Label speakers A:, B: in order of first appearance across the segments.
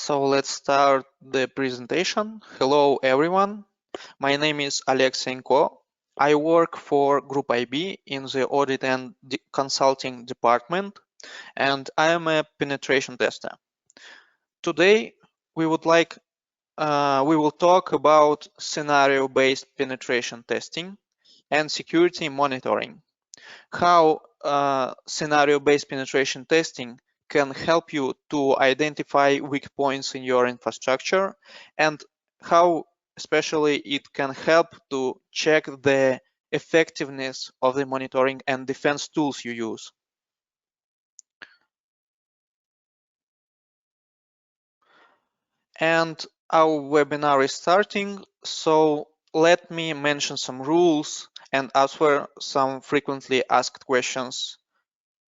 A: So let's start the presentation. Hello everyone, my name is Oleg Senko. I work for GroupIB in the audit and consulting department, and I am a penetration tester. Today we will talk about scenario-based penetration testing and security monitoring. How scenario-based penetration testing can help you to identify weak points in your infrastructure, and how especially it can help to check the effectiveness of the monitoring and defense tools you use. And our webinar is starting, so let me mention some rules and answer some frequently asked questions.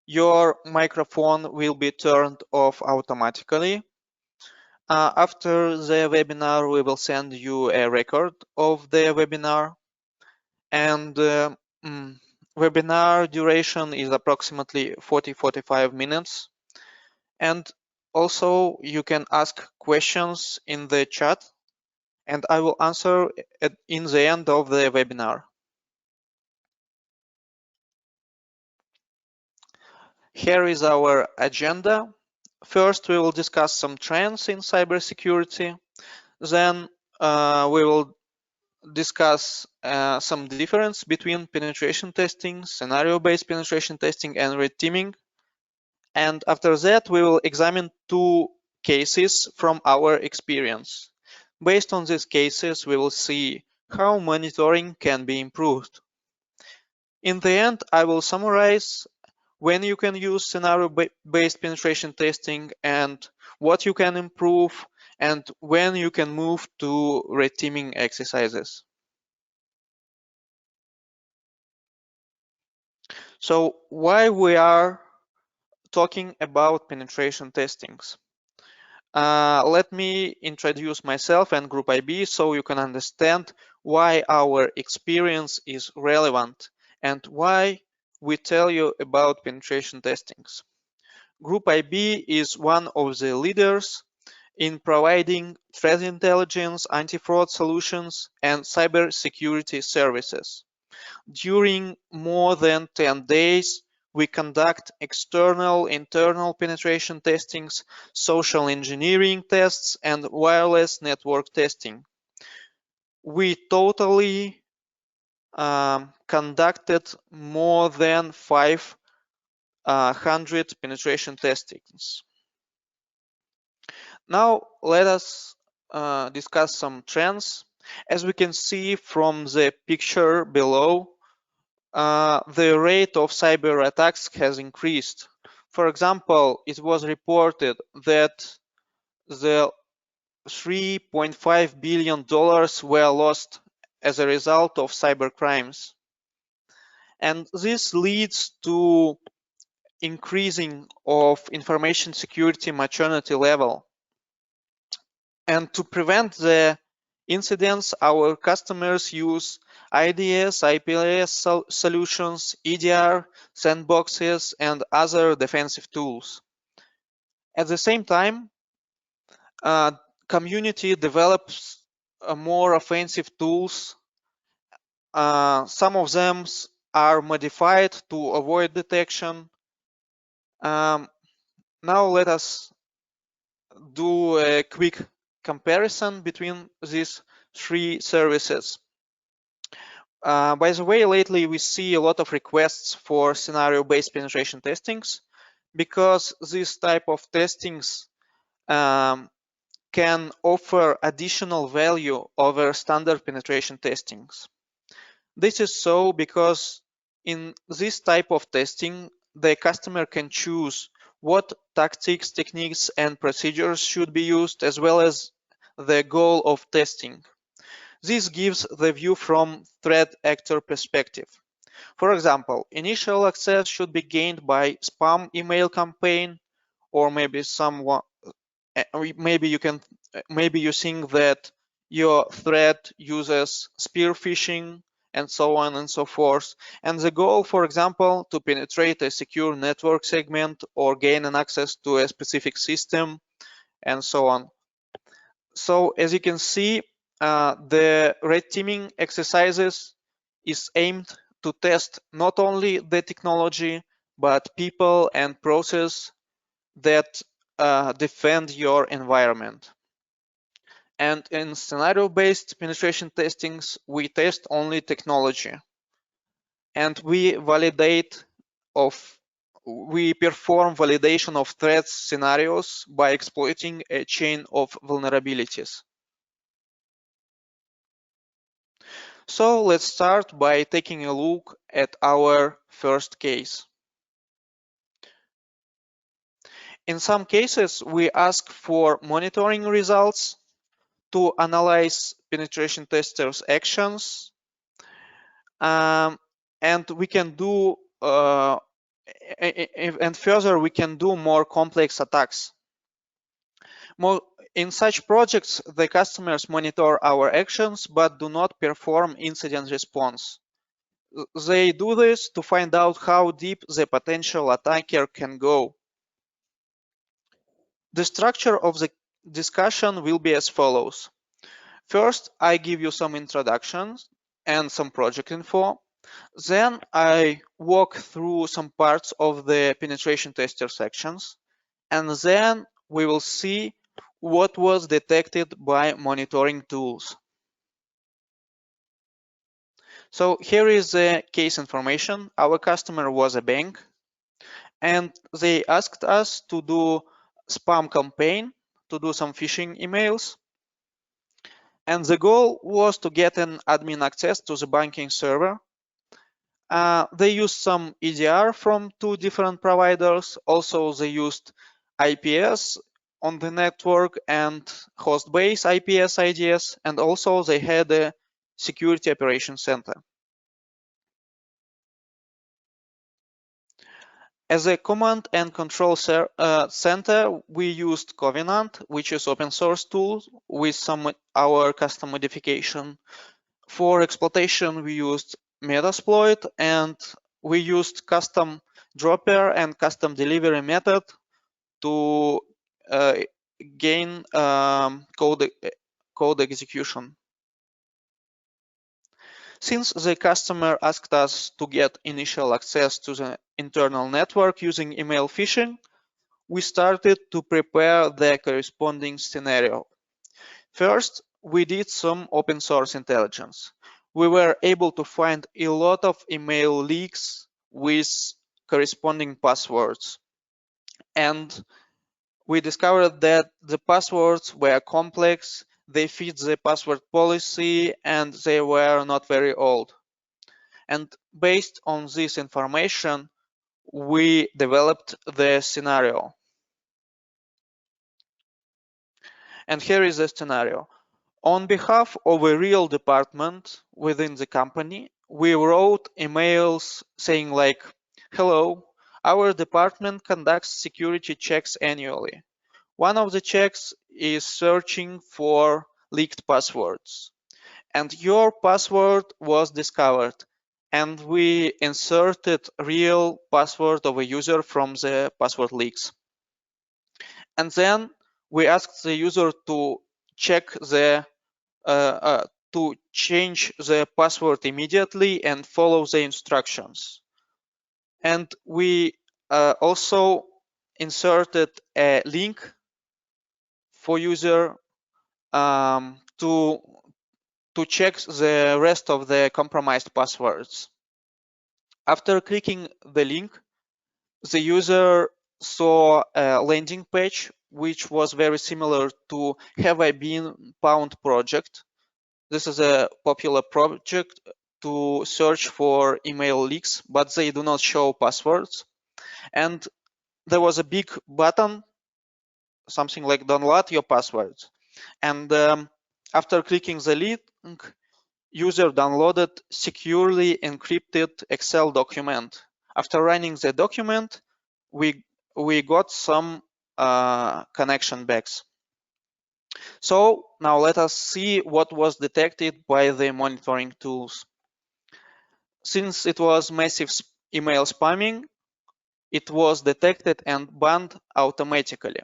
A: Your microphone will be turned off automatically. After the webinar, we will send you a record of the webinar, and webinar duration is approximately 40-45 minutes. And also you can ask questions in the chat, and I will answer in the end of the webinar. Here is our agenda. First, we will discuss some trends in cybersecurity. Then we will discuss some difference between penetration testing, scenario-based penetration testing, and red teaming. And after that, we will examine two cases from our experience. Based on these cases, we will see how monitoring can be improved. In the end, I will summarize when you can use scenario-based penetration testing and what you can improve, and when you can move to red teaming exercises. So why we are talking about penetration testings? Let me introduce myself and GroupIB so you can understand why our experience is relevant and why we tell you about penetration testings. GroupIB is one of the leaders in providing threat intelligence, anti-fraud solutions, and cybersecurity services. During more than 10 days, we conduct external, internal penetration testings, social engineering tests, and wireless network testing. We totally conducted more than 500 penetration testings. Now let us discuss some trends. As we can see from the picture below, the rate of cyber attacks has increased. For example, it was reported that the $3.5 billion were lost as a result of cyber crimes. And this leads to increasing of information security maturity level. And to prevent the incidents, our customers use IDS, IPS solutions, EDR, sandboxes, and other defensive tools. At the same time, community develops more offensive tools. Some of them are modified to avoid detection. Now let us do a quick comparison between these three services. By the way, lately we see a lot of requests for scenario-based penetration testings because this type of testings can offer additional value over standard penetration testings. This is so because in this type of testing, the customer can choose what tactics, techniques, and procedures should be used, as well as the goal of testing. This gives the view from threat actor perspective. For example, initial access should be gained by spam email campaign, or maybe maybe you think that your threat uses spear phishing, and so on and so forth. And the goal, for example, to penetrate a secure network segment or gain an access to a specific system, and so on. So as you can see, the red teaming exercises is aimed to test not only the technology, but people and process that defend your environment. And in scenario-based penetration testings, we test only technology, and we perform validation of threat scenarios by exploiting a chain of vulnerabilities. So let's start by taking a look at our first case. In some cases, we ask for monitoring results to analyze penetration testers' actions, and we can do and further we can do more complex attacks. In such projects, the customers monitor our actions but do not perform incident response. They do this to find out how deep the potential attacker can go. The structure of the discussion will be as follows. First, I give you some introductions and some project info. Then I walk through some parts of the penetration tester sections, and then we will see what was detected by monitoring tools. So here is the case information. Our customer was a bank, and they asked us to do spam campaign, to do some phishing emails. And the goal was to get an admin access to the banking server. They used some EDR from 2 different providers. Also, they used IPS on the network and host-based IPS IDS, and also they had a security operations center. As a command and control center, we used Covenant, which is open source tool with some our custom modification. For exploitation, we used Metasploit, and we used custom dropper and custom delivery method to gain code execution. Since the customer asked us to get initial access to the internal network using email phishing, we started to prepare the corresponding scenario. First, we did some open source intelligence. We were able to find a lot of email leaks with corresponding passwords. And we discovered that the passwords were complex, they fit the password policy, and they were not very old. And based on this information, we developed the scenario. And here is the scenario. On behalf of a real department within the company, we wrote emails saying like, hello, our department conducts security checks annually. One of the checks is searching for leaked passwords. And your password was discovered. And we inserted real password of a user from the password leaks. And then we asked the user to check to change the password immediately and follow the instructions. And we also inserted a link for user to check the rest of the compromised passwords. After clicking the link, the user saw a landing page which was very similar to Have I Been Pwned project. This is a popular project to search for email leaks, but they do not show passwords. And there was a big button, something like download your passwords. And after clicking the link, user downloaded securely encrypted Excel document. After running the document, we got some connection backs. So now let us see what was detected by the monitoring tools. Since it was massive email spamming, it was detected and banned automatically.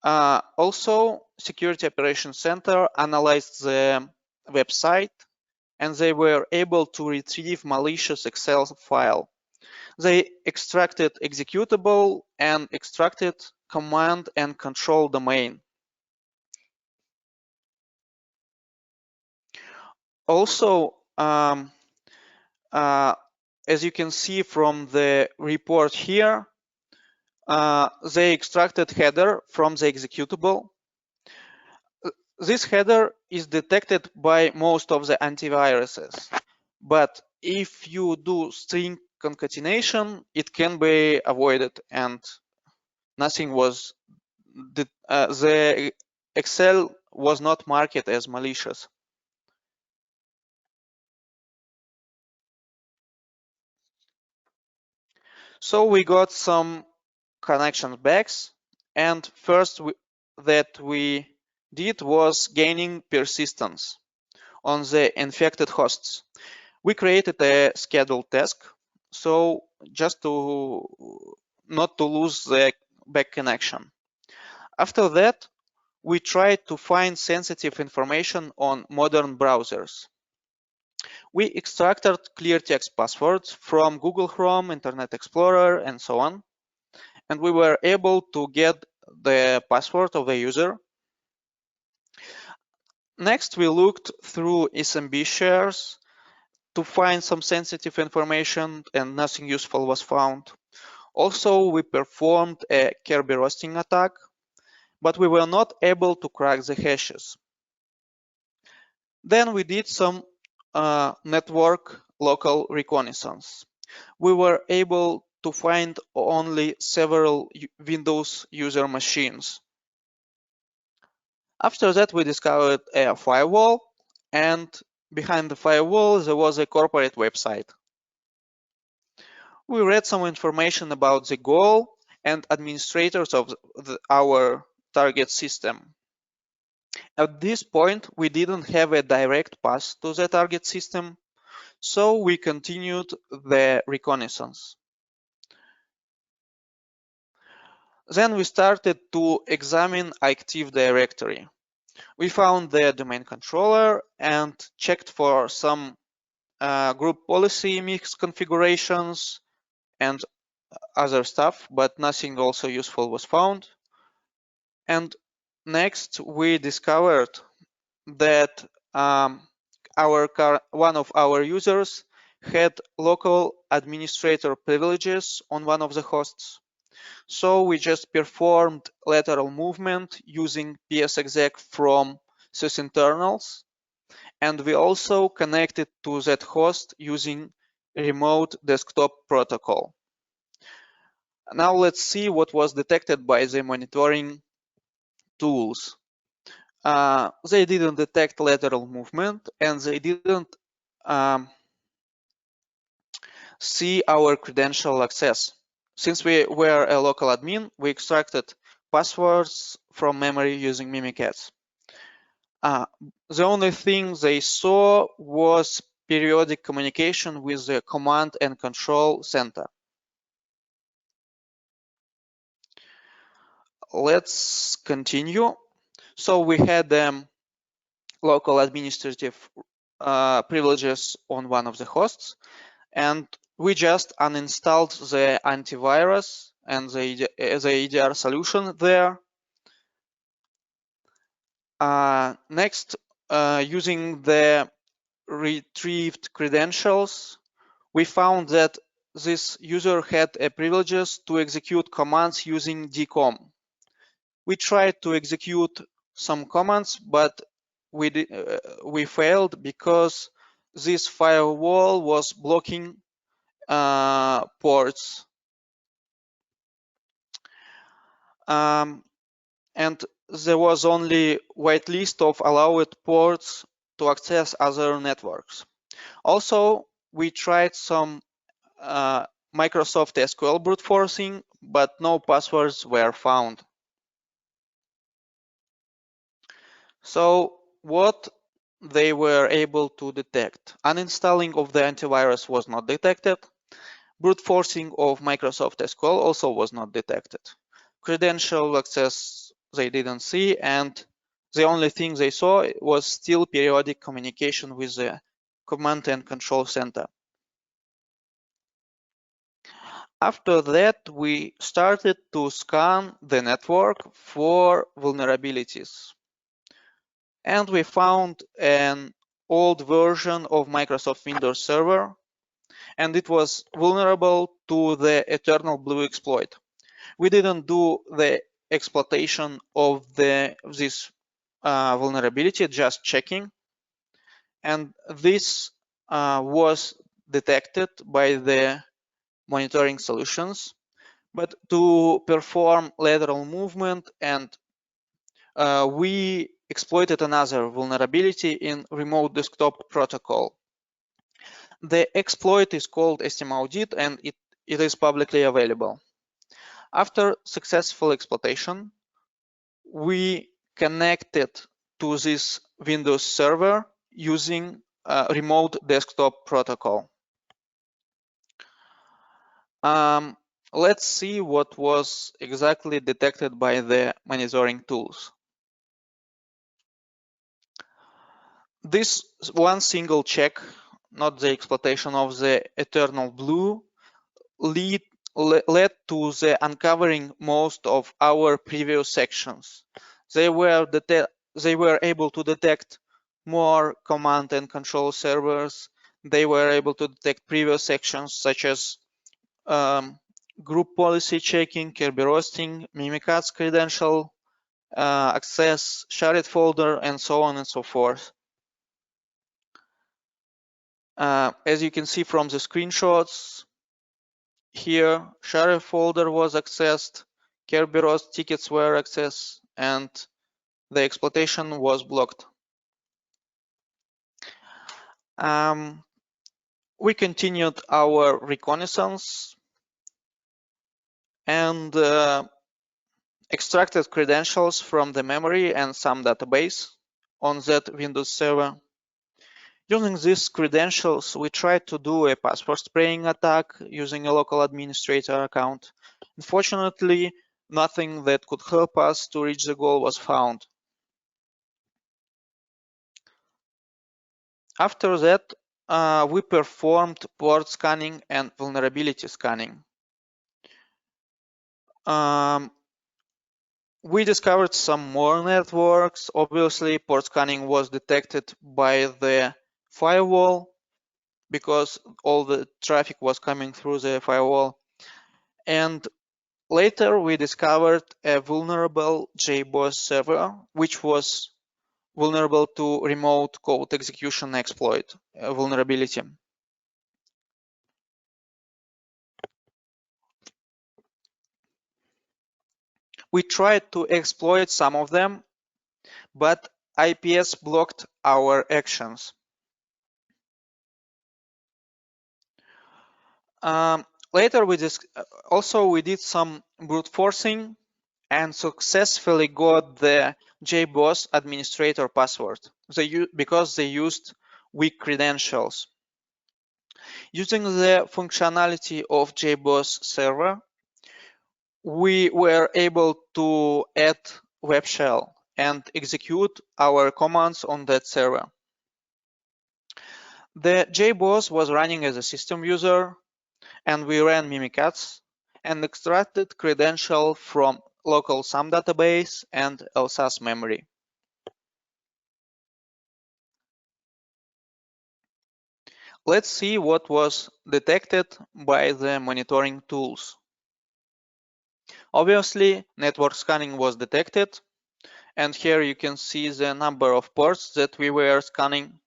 A: Also, Security Operations Center analyzed the website and they were able to retrieve malicious Excel file. They extracted executable and extracted command and control domain. Also, as you can see from the report here, they extracted header from the executable. This header is detected by most of the antiviruses, but if you do string concatenation, it can be avoided and nothing was, the Excel was not marked as malicious. So we got some connection backs, and first that we did was gaining persistence on the infected hosts. We created a scheduled task, so just to not to lose the back connection. After that, we tried to find sensitive information on modern browsers. We extracted clear text passwords from Google Chrome, Internet Explorer, and so on. And we were able to get the password of the user. Next, we looked through SMB shares to find some sensitive information and nothing useful was found. Also, we performed a Kerberoasting attack, but we were not able to crack the hashes. Then we did some network local reconnaissance. We were able to find only several Windows user machines. After that, we discovered a firewall, and behind the firewall, there was a corporate website. We read some information about the goal and administrators of our target system. At this point, we didn't have a direct path to the target system, so we continued the reconnaissance. Then we started to examine Active Directory. We found the domain controller and checked for some group policy mix configurations and other stuff, but nothing also useful was found. And next, we discovered that one of our users had local administrator privileges on one of the hosts. So we just performed lateral movement using psexec from sysinternals, and we also connected to that host using remote desktop protocol. Now let's see what was detected by the monitoring tools. They didn't detect lateral movement, and they didn't see our credential access. Since we were a local admin, we extracted passwords from memory using Mimikatz. The only thing they saw was periodic communication with the command and control center. Let's continue. So we had local administrative privileges on one of the hosts, and we just uninstalled the antivirus and the EDR solution there. Next, using the retrieved credentials, we found that this user had a privileges to execute commands using dcom. We tried to execute some commands, but we failed because this firewall was blocking ports. And there was only whitelist of allowed ports to access other networks. Also, we tried some Microsoft SQL brute forcing, but no passwords were found. So what they were able to detect? Uninstalling of the antivirus was not detected. Brute forcing of Microsoft SQL also was not detected. Credential access, they didn't see, and the only thing they saw was still periodic communication with the command and control center. After that, we started to scan the network for vulnerabilities. And we found an old version of Microsoft Windows Server, and it was vulnerable to the Eternal Blue exploit. We didn't do the exploitation of this vulnerability, just checking. And this was detected by the monitoring solutions. But to perform lateral movement, and we exploited another vulnerability in remote desktop protocol. The exploit is called SIEM and it is publicly available. After successful exploitation, we connected to this Windows server using a remote desktop protocol. Let's see what was exactly detected by the monitoring tools. This one single check, not the exploitation of the Eternal Blue, led to the uncovering most of our previous sections. They were able to detect more command and control servers. They were able to detect previous sections such as group policy checking, Kirby roasting, Mimikatz credential, access, shared folder, and so on and so forth. As you can see from the screenshots, here shared folder was accessed, Kerberos tickets were accessed, and the exploitation was blocked. We continued our reconnaissance and extracted credentials from the memory and some database on that Windows server. Using these credentials, we tried to do a password spraying attack using a local administrator account. Unfortunately, nothing that could help us to reach the goal was found. After that, we performed port scanning and vulnerability scanning. We discovered some more networks. Obviously, port scanning was detected by the firewall because all the traffic was coming through the firewall. And later, we discovered a vulnerable JBoss server, which was vulnerable to remote code execution exploit vulnerability. We tried to exploit some of them, but IPS blocked our actions. Later, we did some brute forcing and successfully got the JBoss administrator password because they used weak credentials. Using the functionality of JBoss server, we were able to add web shell and execute our commands on that server. The JBoss was running as a system user, and we ran Mimikatz and extracted credential from local SAM database and LSAS memory. Let's see what was detected by the monitoring tools. Obviously, network scanning was detected, and here you can see the number of ports that we were scanning.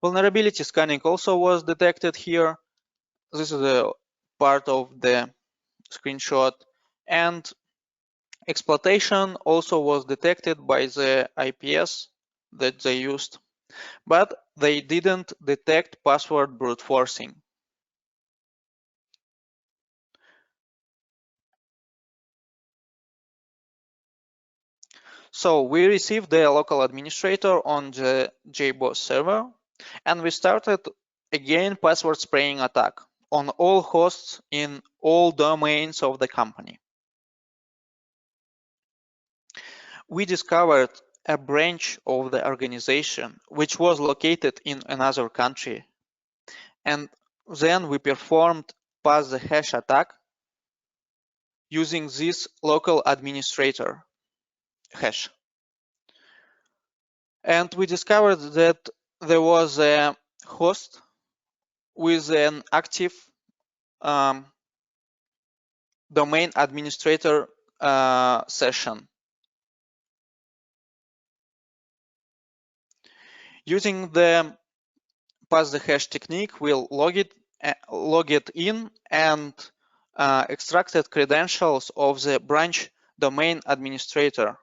A: Vulnerability scanning also was detected here. This is a part of the screenshot, and exploitation also was detected by the IPS that they used, but they didn't detect password brute forcing. So we received the local administrator on the JBoss server, and we started again password spraying attack on all hosts in all domains of the company. we discovered a branch of the organization which was located in another country. And then we performed pass the hash attack using this local administrator hash. And we discovered that there was a host with an active domain administrator session. Using the pass the hash technique, we'll log it in and extracted credentials of the branch domain administrator.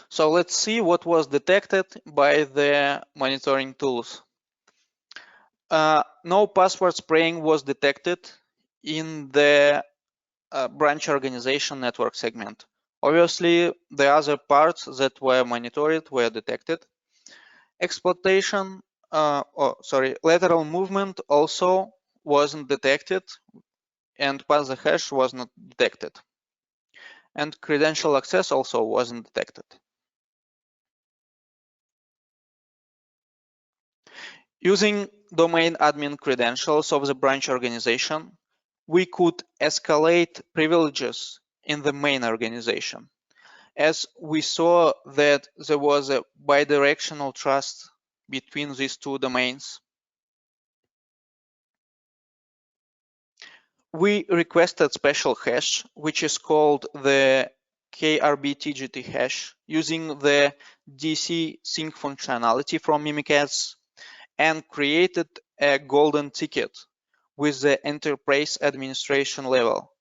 A: So let's see what was detected by the monitoring tools. No password spraying was detected in the branch organization network segment. Obviously, the other parts that were monitored were detected. Exploitation, lateral movement also wasn't detected, and pass the hash was not detected. And credential access also wasn't detected. Using domain admin credentials of the branch organization, we could escalate privileges in the main organization, as we saw that there was a bidirectional trust between these two domains. We requested special hash, which is called the KRBTGT hash, using the DC sync functionality from Mimikatz, and created a golden ticket with the enterprise administration level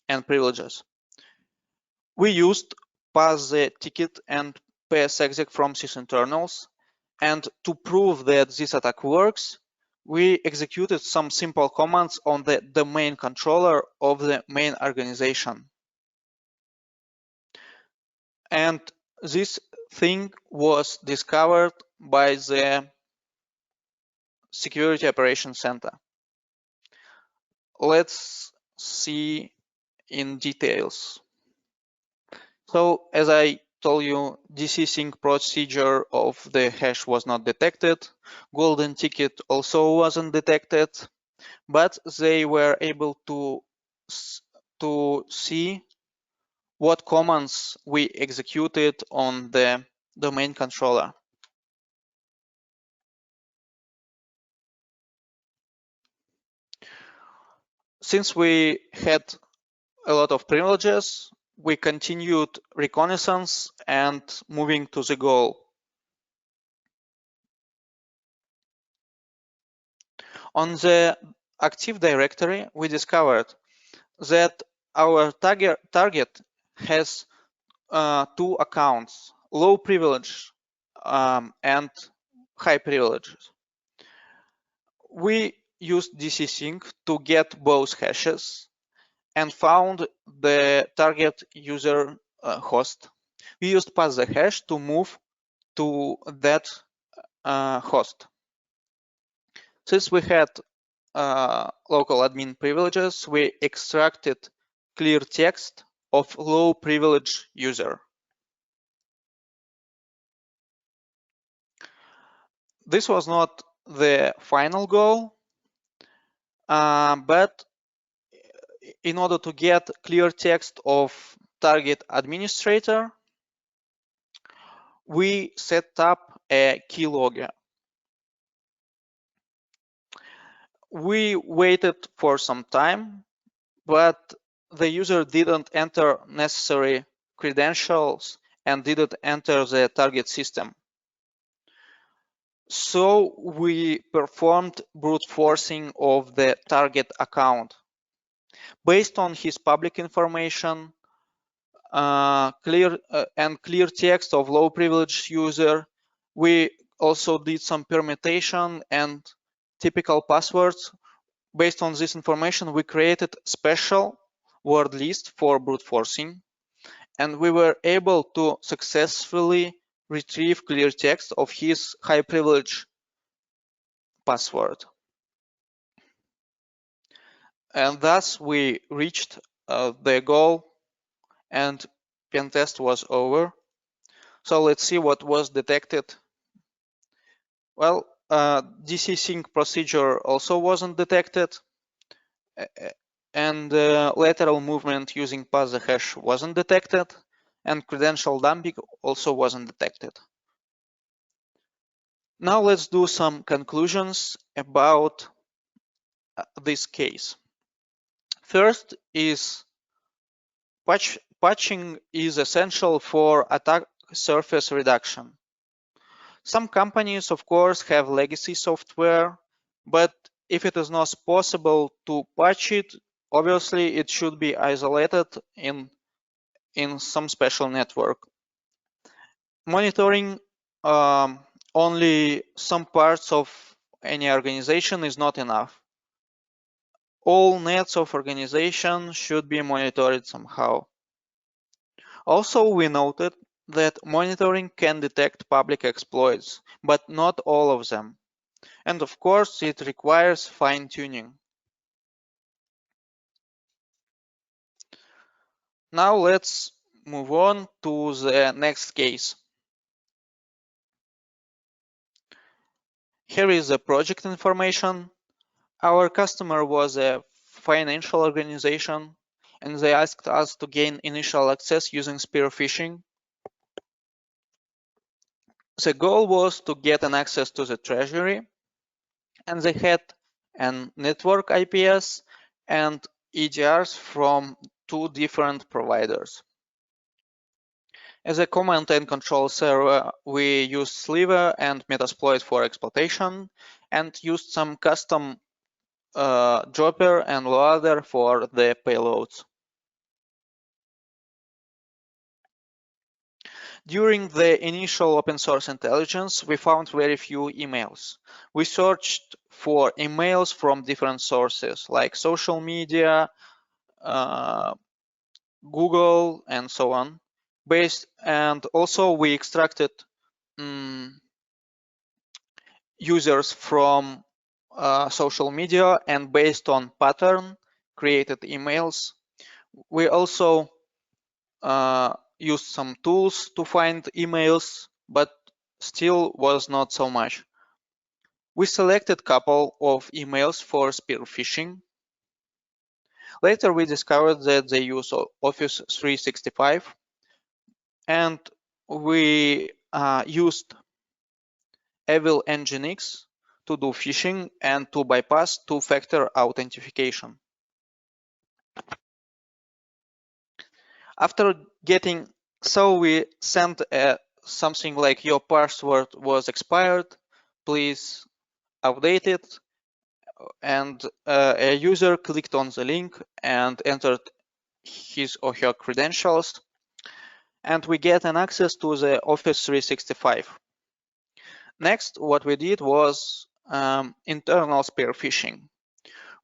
A: and privileges. We used pass the ticket and psexec from sysinternals, and to prove that this attack works, we executed some simple commands on the domain controller of the main organization. And this thing was discovered by the Security Operations Center. Let's see in details. So as I told you, DC sync procedure of the hash was not detected. Golden ticket also wasn't detected, but they were able to see what commands we executed on the domain controller. Since we had a lot of privileges, we continued reconnaissance and moving to the goal. On the Active Directory, we discovered that our target has two accounts, low privilege and high privileges. We used DC sync to get both hashes and found the target user host. We used pass the hash to move to that host. Since we had local admin privileges, we extracted clear text of low privilege user. This was not the final goal, but in order to get clear text of target administrator, we set up a keylogger. We waited for some time, but the user didn't enter necessary credentials and didn't enter the target system. So we performed brute forcing of the target account. Based on his public information, clear text of low privilege user, we also did some permutation and typical passwords. Based on this information, we created special word list for brute forcing, and we were able to successfully retrieve clear text of his high privilege password. And thus we reached the goal and pen test was over. So let's see what was detected. Well, DC sync procedure also wasn't detected, and lateral movement using pass the hash wasn't detected, and credential dumping also wasn't detected. Now let's do some conclusions about this case. First is patching is essential for attack surface reduction. Some companies, of course, have legacy software, but if it is not possible to patch it, obviously it should be isolated in some special network. Monitoring only some parts of any organization is not enough. All nets of organization should be monitored somehow. Also, we noted that monitoring can detect public exploits, but not all of them. And of course, it requires fine-tuning. Now let's move on to the next case. Here is the project information. Our customer was a financial organization, and they asked us to gain initial access using spear phishing. The goal was to get an access to the treasury, and they had a network IPS and EDRs from 2 different providers. As a command and control server, we used Sliver and Metasploit for exploitation and used some custom dropper and loader for the payloads. During the initial open source intelligence, we found very few emails. We searched for emails from different sources like social media, Google, and so on. And also we extracted users from social media, and based on pattern created emails. We also used some tools to find emails, but still was not so much. We selected a couple of emails for spear phishing. Later we discovered that they use Office 365, and we used Evil Nginx to do phishing and to bypass two-factor authentication. After getting, so we sent something like your password was expired, please update it, and a user clicked on the link and entered his or her credentials, and we get an access to the Office 365. Next, what we did was internal spear phishing.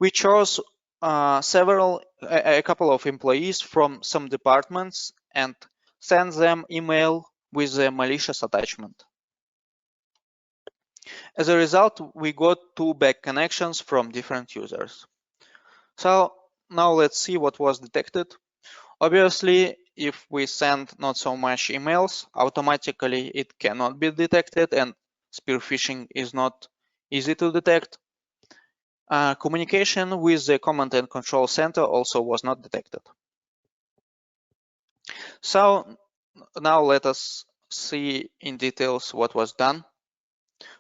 A: We chose a couple of employees from some departments and sent them email with a malicious attachment. As a result, we got 2 back connections from different users. So now let's see what was detected. Obviously, if we send not so much emails, automatically it cannot be detected, and spear phishing is not easy to detect. Communication with the command and control center also was not detected. So now let us see in details what was done.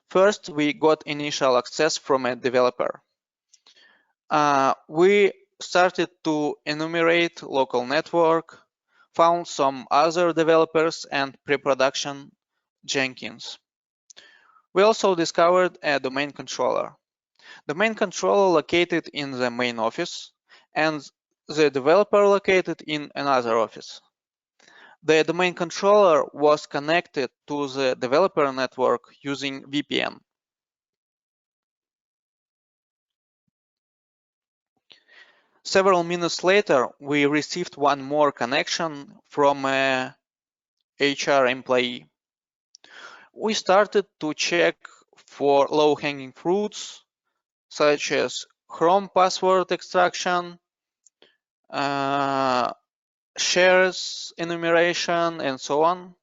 A: First, we got initial access from a developer. We started to enumerate local network, found some other developers and Preproduction Jenkins. We also discovered a domain controller. The main controller located in the main office and the developer located in another office. The domain controller was connected to the developer network using VPN. Several minutes later, we received one more connection from a HR employee. We started to check for low-hanging fruits, such as Chrome password extraction, shares enumeration, and so on.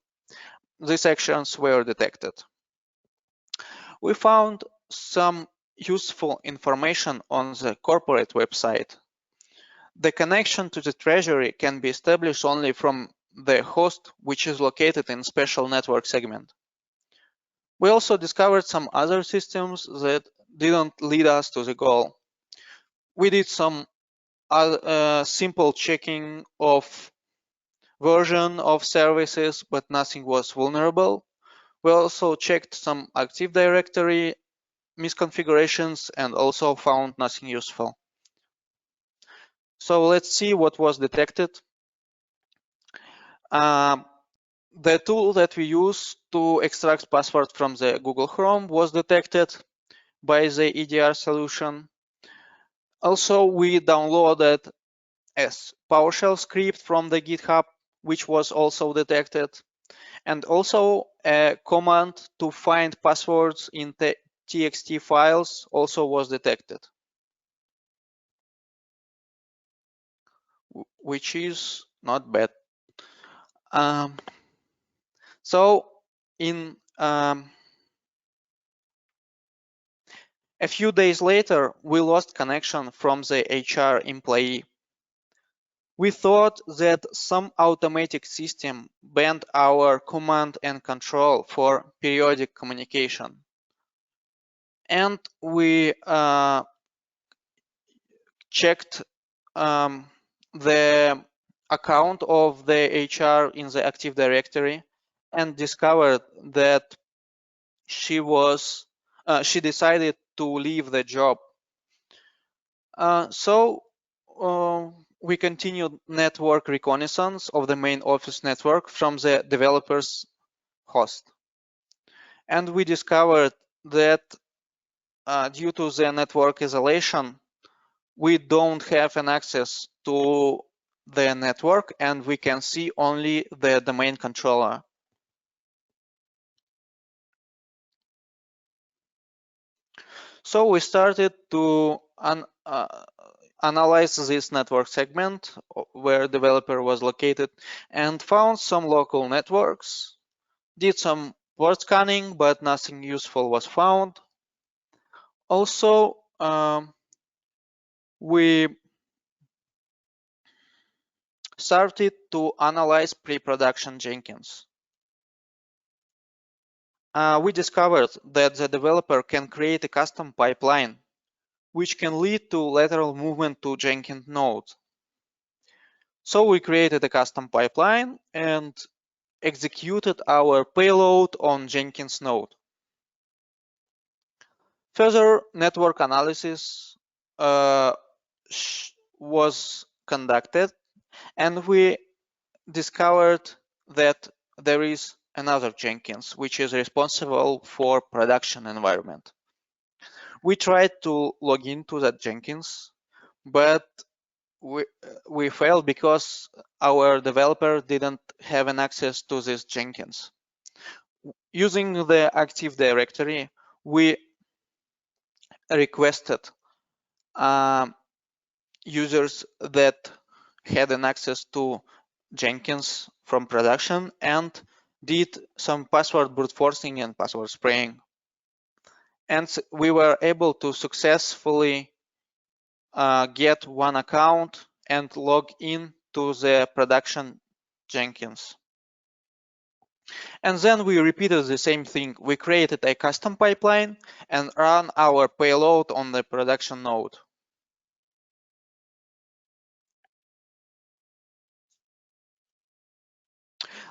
A: These actions were detected. We found some useful information on the corporate website. The connection to the treasury can be established only from the host, which is located in special network segment. We also discovered some other systems that didn't lead us to the goal. We did some simple checking of version of services, but nothing was vulnerable. We also checked some Active Directory misconfigurations and also found nothing useful. So let's see what was detected. The tool that we use to extract password from the Google Chrome was detected by the EDR solution. Also, we downloaded a PowerShell script from the GitHub, which was also detected, and also a command to find passwords in the TXT files also was detected, which is not bad. So in a few days later, we lost connection from the HR employee. We thought that some automatic system banned our command and control for periodic communication. And we checked the account of the HR in the Active Directory and discovered that she decided to leave the job. So we continued network reconnaissance of the main office network from the developer's host. And we discovered that due to the network isolation, we don't have an access to the network and we can see only the domain controller. So we started to analyze this network segment where developer was located and found some local networks, did some port scanning, but nothing useful was found. Also, we started to analyze Preproduction Jenkins. We discovered that the developer can create a custom pipeline, which can lead to lateral movement to Jenkins node. So we created a custom pipeline and executed our payload on Jenkins node. Further network analysis was conducted, and we discovered that there is another Jenkins, which is responsible for production environment. We tried to log into that Jenkins, but we failed because our developer didn't have an access to this Jenkins. Using the Active Directory, we requested users that had an access to Jenkins from production and did some password brute forcing and password spraying. And we were able to successfully get one account and log in to the production Jenkins. And then we repeated the same thing. We created a custom pipeline and ran our payload on the production node.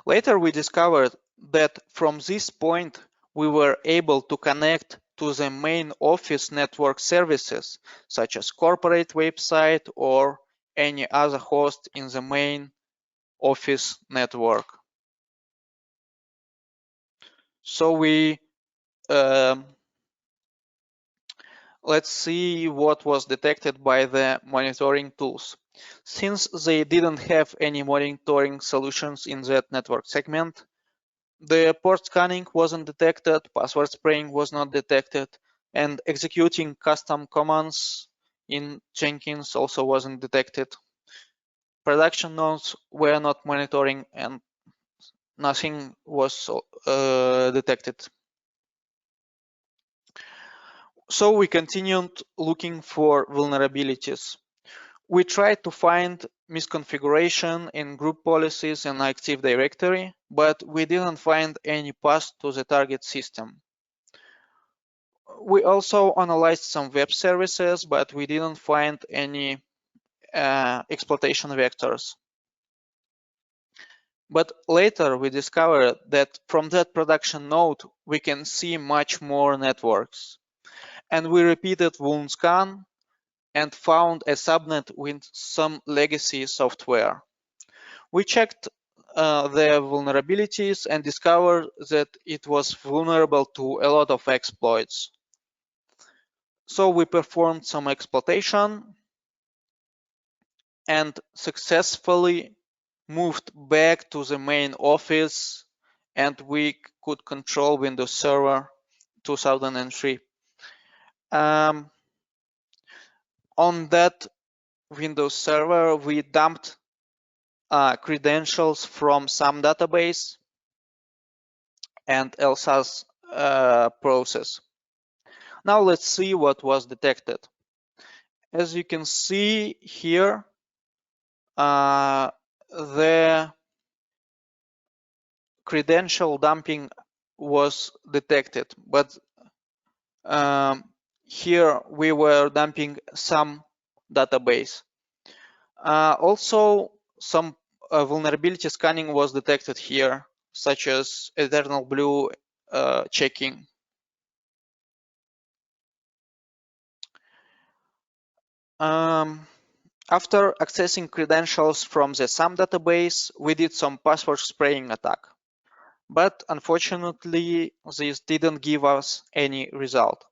A: Later, we discovered that from this point, we were able to connect to the main office network services, such as corporate website or any other host in the main office network. So let's see what was detected by the monitoring tools. Since they didn't have any monitoring solutions in that network segment, The port scanning wasn't detected, password spraying was not detected, and executing custom commands in Jenkins also wasn't detected. Production nodes were not monitoring and nothing was detected. So we continued looking for vulnerabilities. We tried to find misconfiguration in group policies and Active Directory, but we didn't find any path to the target system. We also analyzed some web services, but we didn't find any exploitation vectors. But later we discovered that from that production node, we can see much more networks. And we repeated wound scan and found a subnet with some legacy software. We checked the vulnerabilities and discovered that it was vulnerable to a lot of exploits. So we performed some exploitation and successfully moved back to the main office, and we could control Windows Server 2003. On that Windows Server, we dumped credentials from some database and LSAS process. Now let's see what was detected. As you can see here, the credential dumping was detected, but here we were dumping some database. Also, some vulnerability scanning was detected here, such as eternal blue checking. After accessing credentials from the SAM database, we did some password spraying attack. But unfortunately, this didn't give us any result.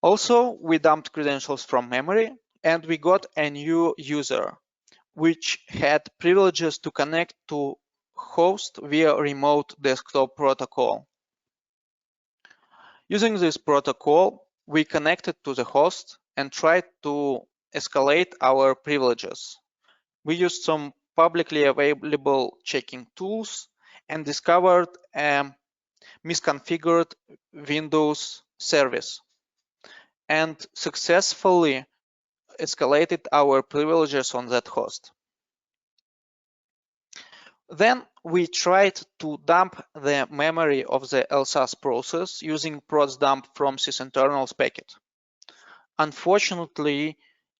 A: Also, we dumped credentials from memory, and we got a new user, which had privileges to connect to host via remote desktop protocol. Using this protocol, we connected to the host and tried to escalate our privileges. We used some publicly available checking tools and discovered a misconfigured Windows service and successfully escalated our privileges on that host. Then we tried to dump the memory of the LSAS process using proc_dump from sysinternals packet. Unfortunately,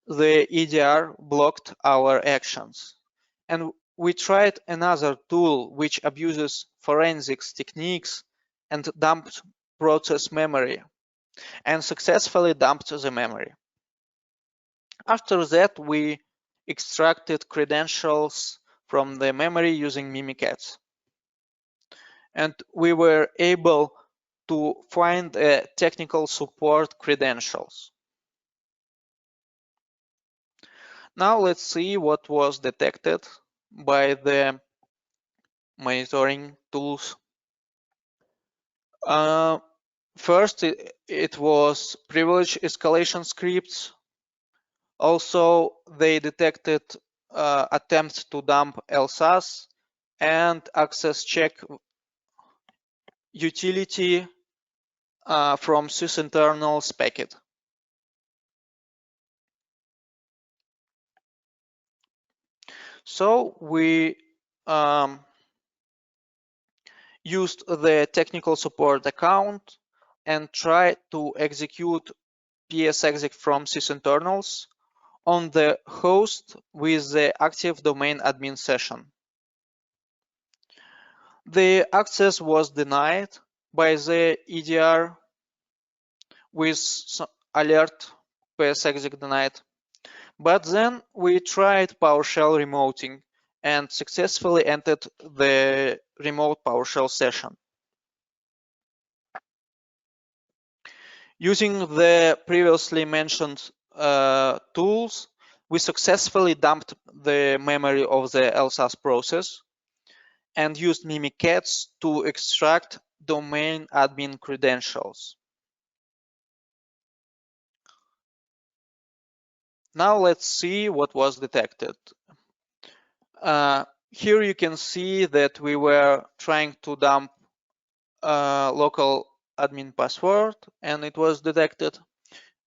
A: the EDR blocked our actions, and we tried another tool which abuses forensics techniques and dumped process memory, and successfully dumped the memory. After that, we extracted credentials from the memory using Mimikatz, and we were able to find technical support credentials. Now let's see what was detected by the monitoring tools. First, it was privilege escalation scripts. Also, they detected attempts to dump LSAS and access check utility from sysinternals packet. So we used the technical support account and tried to execute psexec from sysinternals on the host with the active domain admin session. The access was denied by the EDR with alert psexec denied. But then we tried PowerShell remoting and successfully entered the remote PowerShell session. Using the previously mentioned tools, we successfully dumped the memory of the LSAS process, and used Mimikatz to extract domain admin credentials. Now let's see what was detected. Here you can see that we were trying to dump local admin password and it was detected.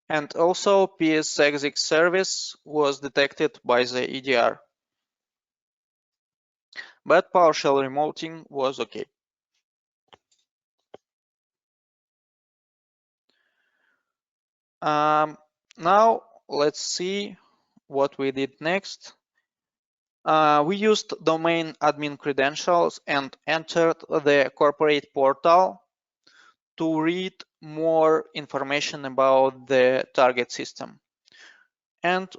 A: And also PSExec service was detected by the EDR. But partial remoting was okay. Now let's see what we did next. We used domain admin credentials and entered the corporate portal to read more information about the target system. And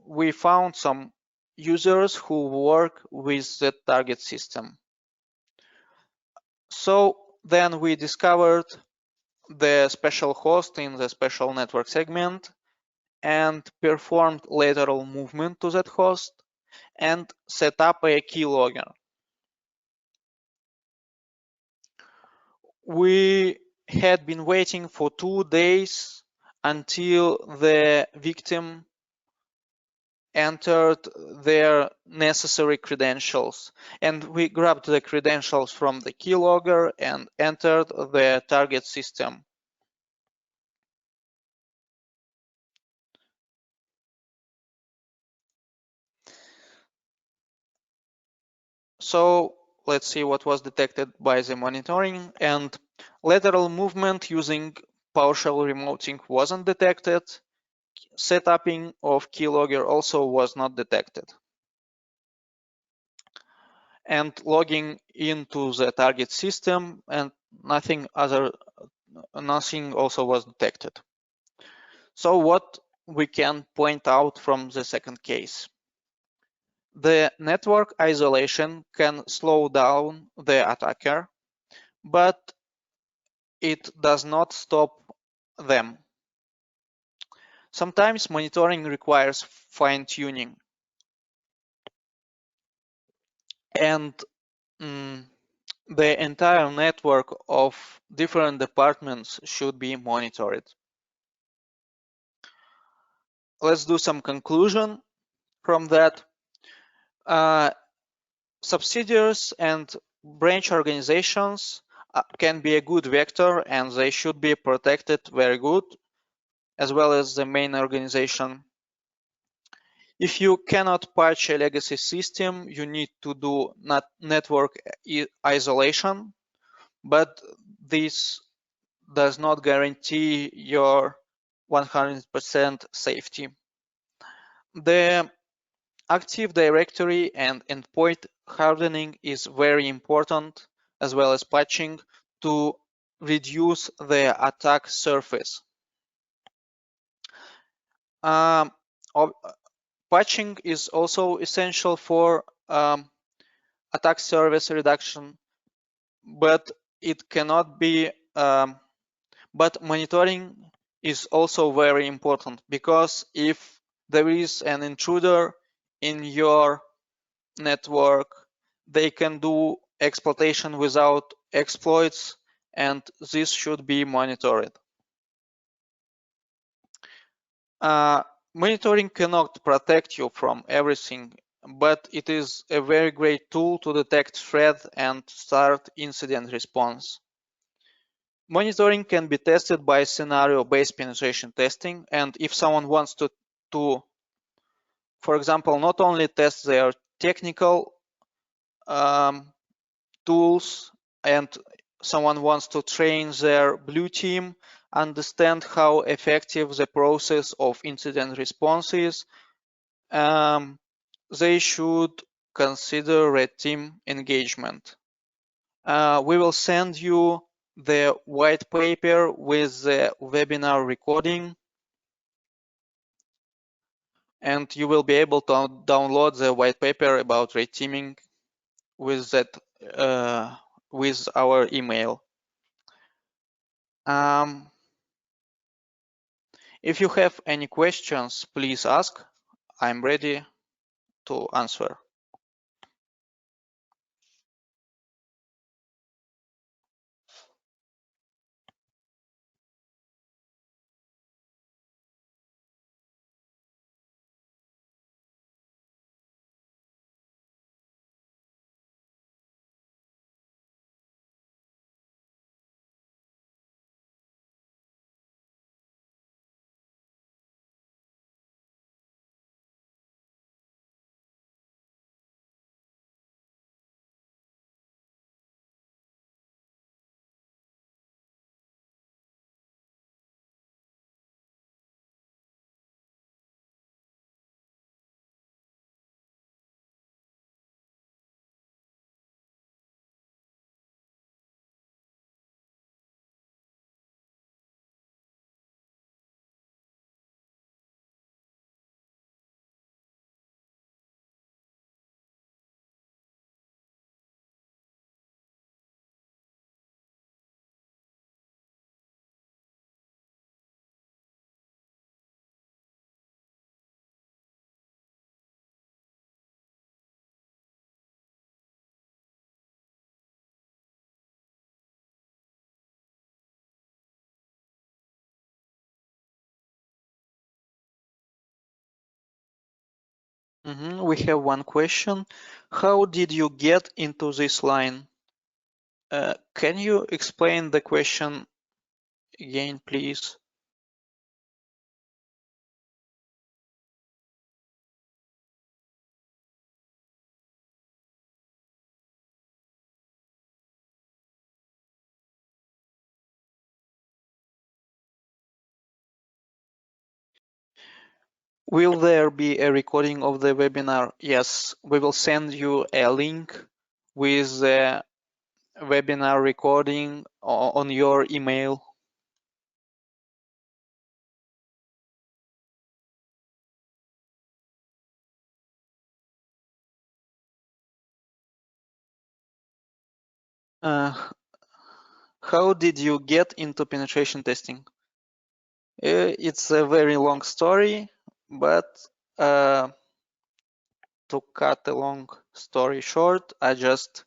A: we found some users who work with the target system. So then we discovered the special host in the special network segment and performed lateral movement to that host and set up a keylogger. We had been waiting for 2 days until the victim entered their necessary credentials, and we grabbed the credentials from the keylogger and entered the target system. So let's see what was detected by the monitoring, and lateral movement using partial remoting wasn't detected. Setuping of keylogger also was not detected. And logging into the target system and nothing also was detected. So what we can point out from the second case? The network isolation can slow down the attacker, but it does not stop them. Sometimes monitoring requires fine-tuning, and the entire network of different departments should be monitored. Let's do some conclusion from that. Subsidiaries and branch organizations can be a good vector and they should be protected very good, as well as the main organization. If you cannot patch a legacy system, you need to do network isolation, but this does not guarantee your 100% safety. The Active Directory and endpoint hardening is very important, as well as patching to reduce the attack surface. Patching is also essential for attack surface reduction, but it cannot be, but monitoring is also very important, because if there is an intruder in your network, they can do exploitation without exploits, and this should be monitored. Monitoring cannot protect you from everything, but it is a very great tool to detect threat and start incident response. Monitoring can be tested by scenario-based penetration testing, and if someone wants to, for example, not only test their technical tools, and someone wants to train their blue team, understand how effective the process of incident response is, they should consider red team engagement. We will send you the white paper with the webinar recording, and you will be able to download the white paper about red teaming with that with our email. If you have any questions, please ask. I'm ready to answer. We have one question. How did you get into this line? Can you explain the question again, please? Will there be a recording of the webinar? Yes, we will send you a link with the webinar recording on your email. How did you get into penetration testing? It's a very long story, but to cut a long story short, I just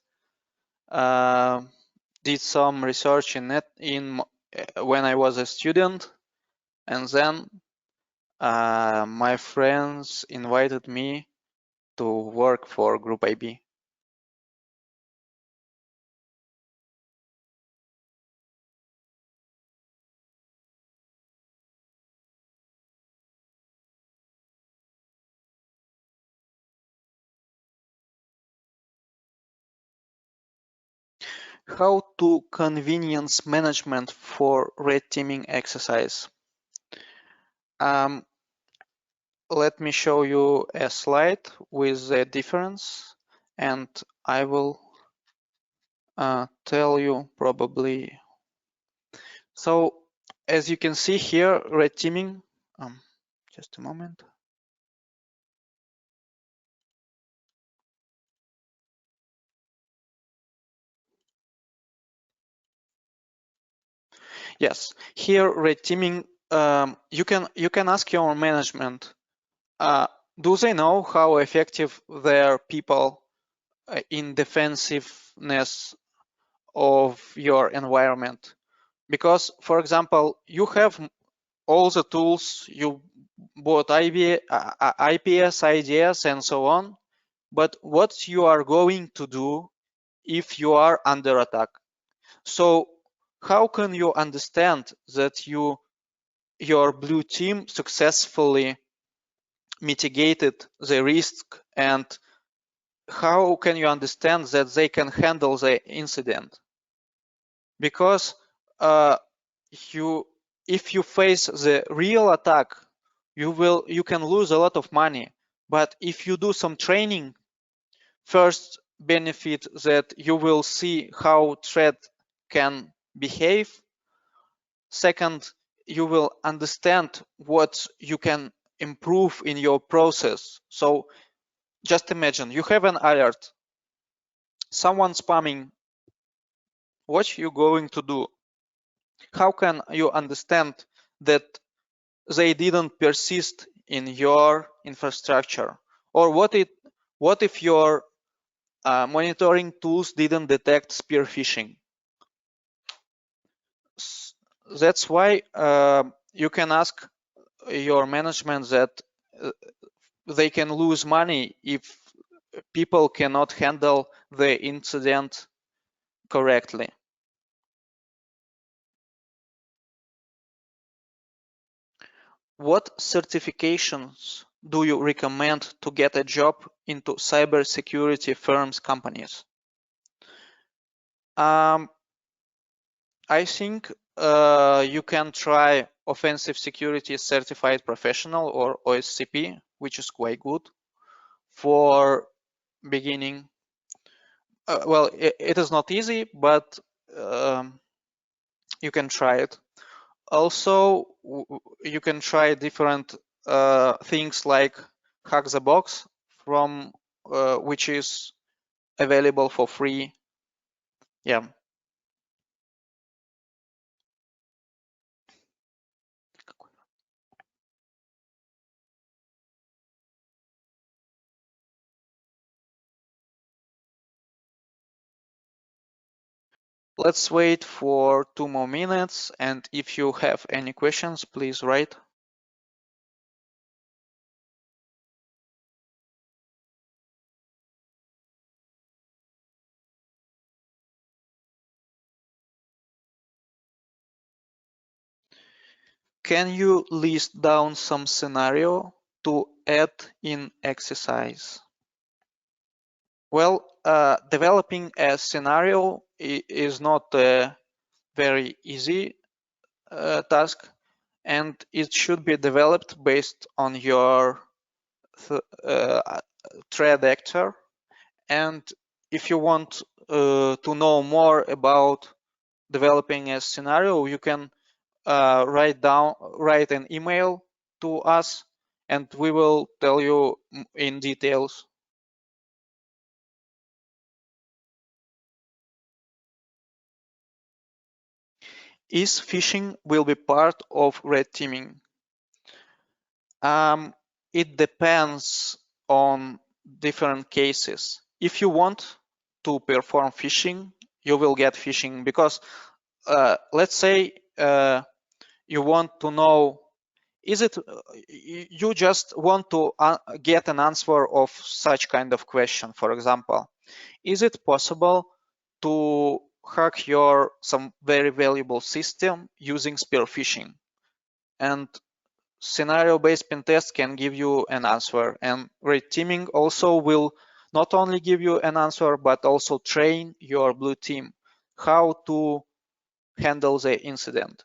A: did some research when I was a student, and then my friends invited me to work for GroupIB. How to convenience management for red teaming exercise. Let me show you a slide with the difference, and I will tell you probably. So as you can see here, red teaming, just a moment. Yes, here red teaming, you can ask your management, do they know how effective their people in defensiveness of your environment? Because, for example, you have all the tools, you bought IPS, IDS, and so on, but what you are going to do if you are under attack? So how can you understand that your blue team successfully mitigated the risk, and how can you understand that they can handle the incident? Because if you face the real attack, you can lose a lot of money. But if you do some training, first benefit that you will see how threat can behave. Second, you will understand what you can improve in your process. So just imagine you have an alert, someone spamming, what you going to do? How can you understand that they didn't persist in your infrastructure? Or what if your monitoring tools didn't detect spear phishing? That's why you can ask your management that they can lose money if people cannot handle the incident correctly. What certifications do you recommend to get a job into cybersecurity firms companies? I think you can try Offensive Security Certified Professional, or OSCP, which is quite good for beginning. Well, it is not easy, but you can try it. Also, you can try different things like Hack the Box, from which is available for free. Yeah. Let's wait for 2 more minutes, and if you have any questions, please write. Can you list down some scenario to add in exercise? Well, developing a scenario is not a very easy task, and it should be developed based on your threat actor. And if you want to know more about developing a scenario, you can write an email to us, and we will tell you in details. Is phishing will be part of red teaming? It depends on different cases. If you want to perform phishing, you will get phishing because let's say you want to know, is it you just want to get an answer of such kind of question. For example, is it possible to hack your some very valuable system using spear phishing? And scenario-based pentest can give you an answer, and red teaming also will not only give you an answer but also train your blue team how to handle the incident.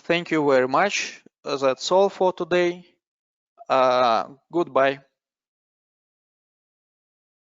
A: Thank you very much. That's all for today. Goodbye.